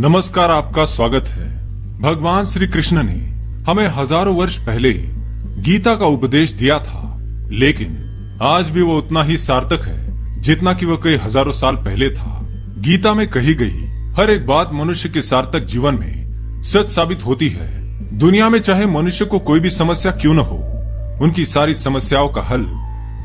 नमस्कार, आपका स्वागत है। भगवान श्री कृष्ण ने हमें हजारों वर्ष पहले गीता का उपदेश दिया था, लेकिन आज भी वो उतना ही सार्थक है जितना कि वो कई हजारों साल पहले था। गीता में कही गई हर एक बात मनुष्य के सार्थक जीवन में सच साबित होती है। दुनिया में चाहे मनुष्य को कोई भी समस्या क्यों न हो, उनकी सारी समस्याओं का हल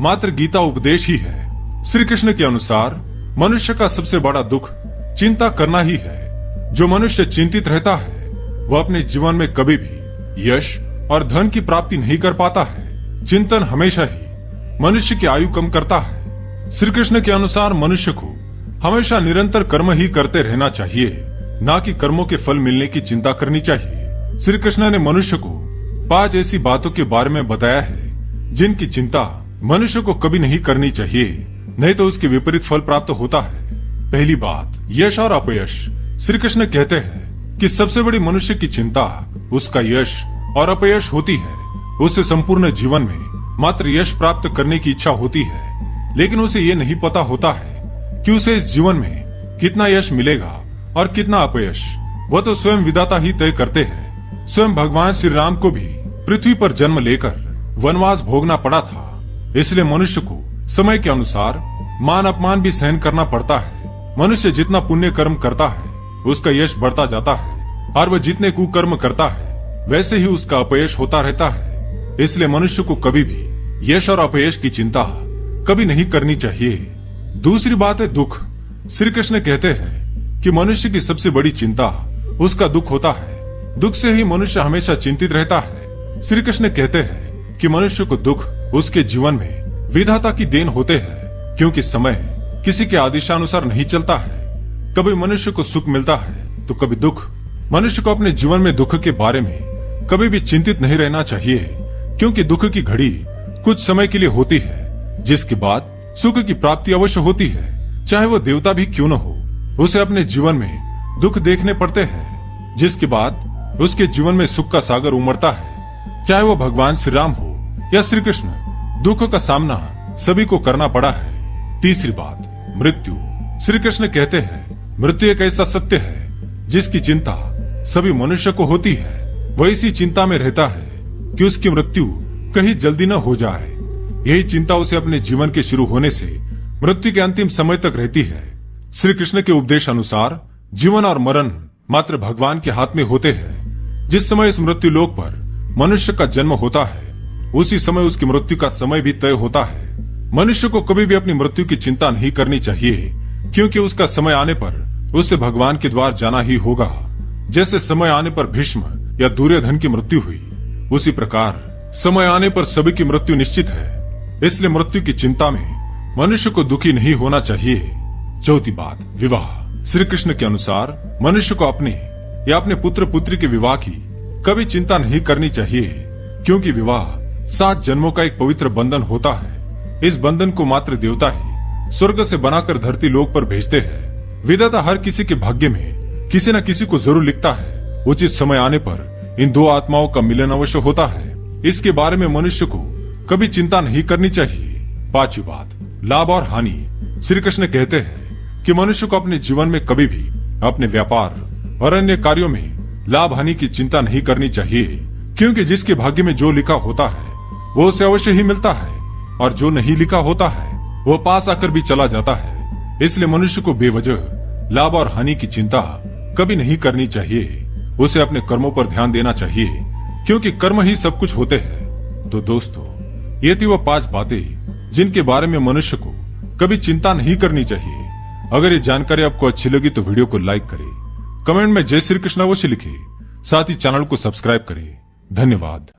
मात्र गीता उपदेश ही है। श्री कृष्ण के अनुसार मनुष्य का सबसे बड़ा दुख चिंता करना ही है। जो मनुष्य चिंतित रहता है वह अपने जीवन में कभी भी यश और धन की प्राप्ति नहीं कर पाता है। चिंतन हमेशा ही मनुष्य की आयु कम करता है। श्री कृष्ण के अनुसार मनुष्य को हमेशा निरंतर कर्म ही करते रहना चाहिए, ना कि कर्मों के फल मिलने की चिंता करनी चाहिए। श्री कृष्ण ने मनुष्य को 5 ऐसी बातों के बारे में बताया है जिनकी चिंता मनुष्य को कभी नहीं करनी चाहिए, नहीं तो उसके विपरीत फल प्राप्त होता है। पहली बात, यश और अपयश। श्री कृष्ण कहते हैं कि सबसे बड़ी मनुष्य की चिंता उसका यश और अपयश होती है। उसे संपूर्ण जीवन में मात्र यश प्राप्त करने की इच्छा होती है, लेकिन उसे ये नहीं पता होता है कि उसे इस जीवन में कितना यश मिलेगा और कितना अपयश। वह तो स्वयं विधाता ही तय करते हैं। स्वयं भगवान श्री राम को भी पृथ्वी पर जन्म लेकर वनवास भोगना पड़ा था, इसलिए मनुष्य को समय के अनुसार मान अपमान भी सहन करना पड़ता है। मनुष्य जितना पुण्य कर्म करता है उसका यश बढ़ता जाता है, और वह जितने कुकर्म करता है वैसे ही उसका अपयश होता रहता है। इसलिए मनुष्य को कभी भी यश और अपयश की चिंता कभी नहीं करनी चाहिए। दूसरी बात है दुख। श्री कृष्ण कहते हैं कि मनुष्य की सबसे बड़ी चिंता उसका दुख होता है। दुख से ही मनुष्य हमेशा चिंतित रहता है। श्री कृष्ण कहते हैं कि मनुष्य को दुख उसके जीवन में विधाता की देन होते हैं, क्योंकि समय किसी के आदेशानुसार नहीं चलता है। कभी मनुष्य को सुख मिलता है तो कभी दुख। मनुष्य को अपने जीवन में दुख के बारे में कभी भी चिंतित नहीं रहना चाहिए, क्योंकि दुख की घड़ी कुछ समय के लिए होती है, जिसके बाद सुख की प्राप्ति अवश्य होती है। चाहे वो देवता भी क्यों न हो, उसे अपने जीवन में दुख देखने पड़ते हैं, जिसके बाद उसके जीवन में सुख का सागर उमड़ता है। चाहे वो भगवान श्री राम हो या श्री कृष्ण, दुख का सामना सभी को करना पड़ा है। तीसरी बात, मृत्यु। श्री कृष्ण कहते हैं मृत्यु एक ऐसा सत्य है जिसकी चिंता सभी मनुष्य को होती है। वह इसी चिंता में रहता है कि उसकी मृत्यु कहीं जल्दी न हो जाए। यही चिंता उसे अपने जीवन के शुरू होने से मृत्यु के अंतिम समय तक रहती है। श्री कृष्ण के उपदेश अनुसार जीवन और मरण मात्र भगवान के हाथ में होते हैं। जिस समय इस मृत्यु लोक पर मनुष्य का जन्म होता है, उसी समय उसकी मृत्यु का समय भी तय होता है। मनुष्य को कभी भी अपनी मृत्यु की चिंता नहीं करनी चाहिए, क्योंकि उसका समय आने पर उसे भगवान के द्वार जाना ही होगा। जैसे समय आने पर भीष्म या दुर्योधन की मृत्यु हुई, उसी प्रकार समय आने पर सभी की मृत्यु निश्चित है। इसलिए मृत्यु की चिंता में मनुष्य को दुखी नहीं होना चाहिए। चौथी बात, विवाह। श्री कृष्ण के अनुसार मनुष्य को अपने या अपने पुत्र पुत्री के विवाह की कभी चिंता नहीं करनी चाहिए, क्योंकि विवाह 7 जन्मों का एक पवित्र बंधन होता है। इस बंधन को मात्र देवता ही स्वर्ग से बनाकर धरती लोक पर भेजते हैं। विधाता हर किसी के भाग्य में किसी न किसी को जरूर लिखता है। उचित समय आने पर इन 2 आत्माओं का मिलन अवश्य होता है। इसके बारे में मनुष्य को कभी चिंता नहीं करनी चाहिए। पांचवी बात, लाभ और हानि। श्री कृष्ण कहते हैं कि मनुष्य को अपने जीवन में कभी भी अपने व्यापार और अन्य कार्यों में लाभ हानि की चिंता नहीं करनी चाहिए, क्योंकि जिसके भाग्य में जो लिखा होता है वो उसे अवश्य ही मिलता है, और जो नहीं लिखा होता है वो पास आकर भी चला जाता है। इसलिए मनुष्य को बेवजह लाभ और हानि की चिंता कभी नहीं करनी चाहिए। उसे अपने कर्मों पर ध्यान देना चाहिए, क्योंकि कर्म ही सब कुछ होते हैं। तो दोस्तों, ये थी वो 5 बातें जिनके बारे में मनुष्य को कभी चिंता नहीं करनी चाहिए। अगर ये जानकारी आपको अच्छी लगी तो वीडियो को लाइक करें, कमेंट में जय श्री कृष्ण अवश्य लिखें, साथ ही चैनल को सब्सक्राइब करें। धन्यवाद।